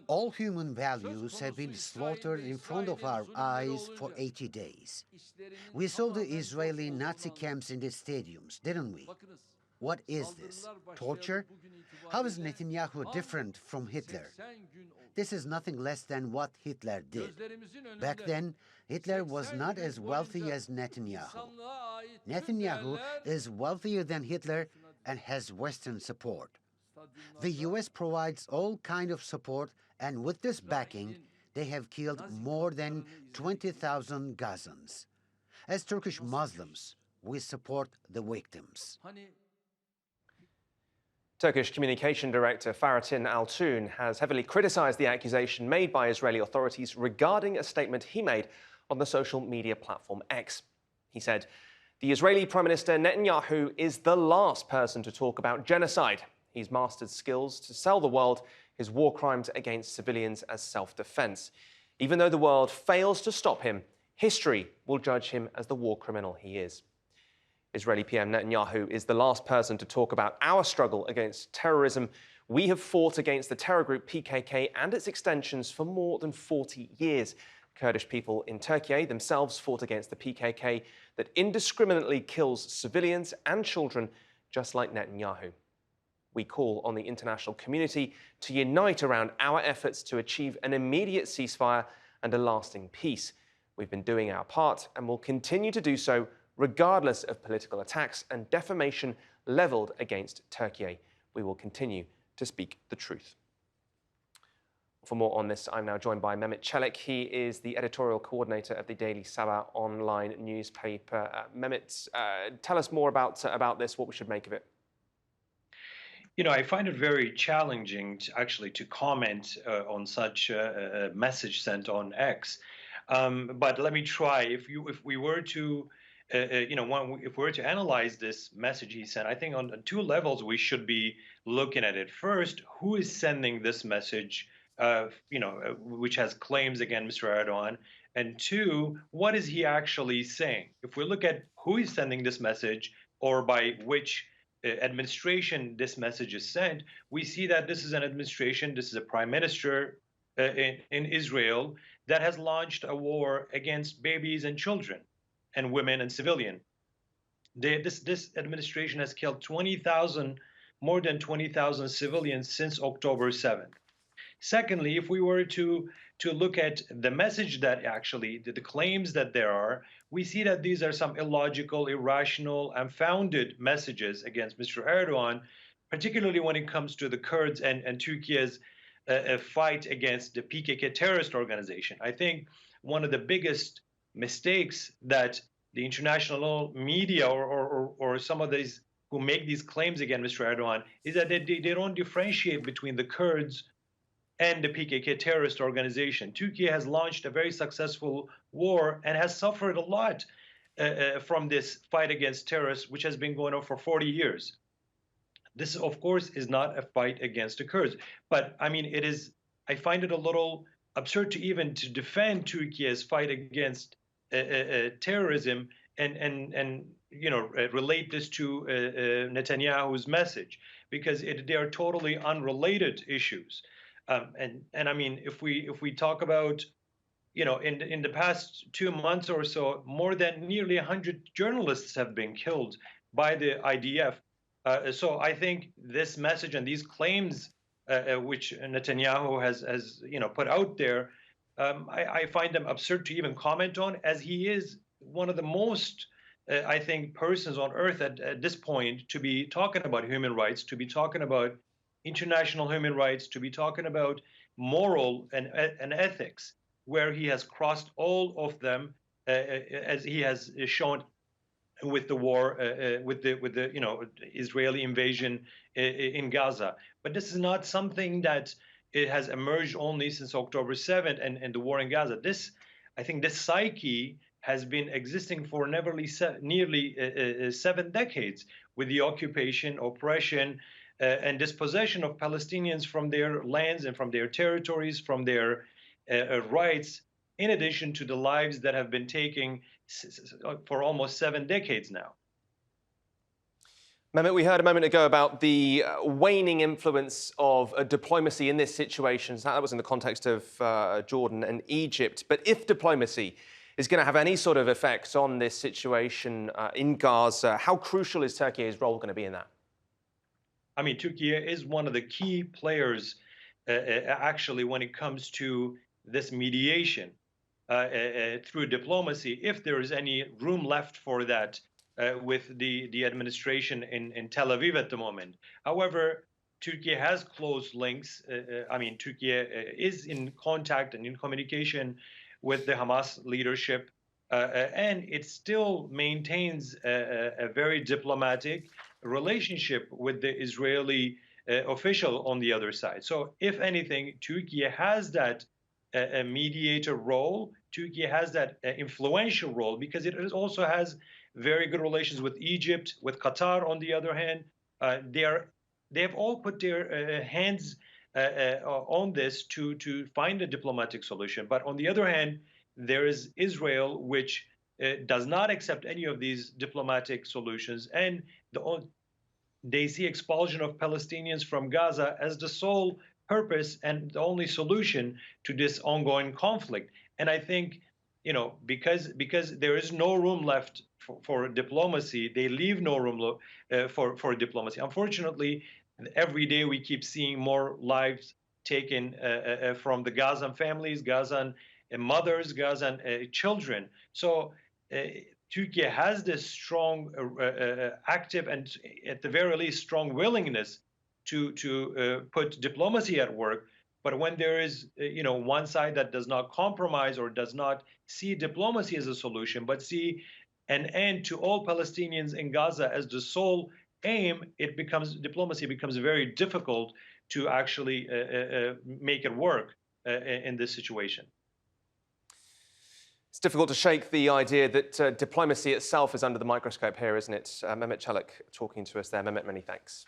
All human values have been slaughtered in front of our eyes for 80 days. We saw the Israeli Nazi camps in the stadiums, didn't we? What is this? Torture? How is Netanyahu different from Hitler? This is nothing less than what Hitler did. Back then, Hitler was not as wealthy as Netanyahu. Netanyahu is wealthier than Hitler and has Western support. The US provides all kind of support, and with this backing, they have killed more than 20,000 Gazans. As Turkish Muslims, we support the victims. Turkish Communication Director Fahrettin Altun has heavily criticized the accusation made by Israeli authorities regarding a statement he made on the social media platform X. He said, "The Israeli Prime Minister Netanyahu is the last person to talk about genocide. He's mastered skills to sell the world his war crimes against civilians as self-defense. Even though the world fails to stop him, history will judge him as the war criminal he is." Israeli PM Netanyahu is the last person to talk about our struggle against terrorism. We have fought against the terror group PKK and its extensions for more than 40 years. Kurdish people in Turkey themselves fought against the PKK that indiscriminately kills civilians and children, just like Netanyahu. We call on the international community to unite around our efforts to achieve an immediate ceasefire and a lasting peace. We've been doing our part and will continue to do so regardless of political attacks and defamation levelled against Turkey. We will continue to speak the truth. For more on this, I'm now joined by Mehmet Celik. He is the editorial coordinator of the Daily Sabah online newspaper. Mehmet, tell us more about this, what we should make of it. You know, I find it very challenging to comment on such a message sent on X. But let me try. If we were to if we were to analyze this message he sent, I think on two levels we should be looking at it. First, who is sending this message, which has claims against Mr. Erdoğan? And two, what is he actually saying? If we look at who is sending this message or by which administration this message is sent, we see that this is an administration, this is a prime minister in Israel that has launched a war against babies and children and women and civilian. This administration has killed more than 20,000 civilians since October 7th. Secondly, if we were to look at the message that actually, the claims that there are, we see that these are some illogical, irrational, unfounded messages against Mr. Erdoğan, particularly when it comes to the Kurds and Turkey's fight against the PKK terrorist organization. I think one of the biggest mistakes that the international media or some of these who make these claims against Mr. Erdoğan is that they don't differentiate between the Kurds and the PKK terrorist organization. Turkey has launched a very successful war and has suffered a lot from this fight against terrorists, which has been going on for 40 years. This, of course, is not a fight against the Kurds. But I mean, I find it a little absurd to even to defend Turkey's fight against terrorism and relate this to Netanyahu's message, because they are totally unrelated issues. And I mean, if we talk about, in the past 2 months or so, more than nearly 100 journalists have been killed by the IDF. So I think this message and these claims, which Netanyahu has put out there, I find them absurd to even comment on, as he is one of the most, I think, persons on earth at this point to be talking about human rights, to be talking about international human rights, to be talking about moral and ethics, where he has crossed all of them, as he has shown with the war, with the Israeli invasion in Gaza. But this is not something that it has emerged only since October 7th and the war in Gaza. I think this psyche has been existing for nearly 7 decades, with the occupation, oppression, and dispossession of Palestinians from their lands and from their territories, from their rights, in addition to the lives that have been taken for almost 7 decades now. Mehmet, we heard a moment ago about the waning influence of diplomacy in this situation. So that was in the context of Jordan and Egypt. But if diplomacy is going to have any sort of effect on this situation in Gaza, how crucial is Turkey's role going to be in that? I mean, Turkey is one of the key players, actually, when it comes to this mediation through diplomacy, if there is any room left for that with the administration in Tel Aviv at the moment. However, Turkey has close links. I mean, Turkey is in contact and in communication with the Hamas leadership, and it still maintains a very diplomatic relationship with the Israeli official on the other side. So, if anything, Turkey has that a mediator role. Turkey has that influential role because it also has very good relations with Egypt, with Qatar. On the other hand, they have all put their hands on this to find a diplomatic solution. But on the other hand, there is Israel, which does not accept any of these diplomatic solutions, and they see expulsion of Palestinians from Gaza as the sole purpose and the only solution to this ongoing conflict. And I think, because there is no room left for diplomacy, they leave no room for diplomacy. Unfortunately, every day we keep seeing more lives taken from the Gazan families, Gazan mothers, Gazan children. So Turkey has this strong, active, and at the very least, strong willingness to put diplomacy at work. But when there is, one side that does not compromise or does not see diplomacy as a solution, but see an end to all Palestinians in Gaza as the sole aim, diplomacy becomes very difficult to actually make it work in this situation. It's difficult to shake the idea that diplomacy itself is under the microscope here, isn't it? Mehmet Celik talking to us there. Mehmet, many thanks.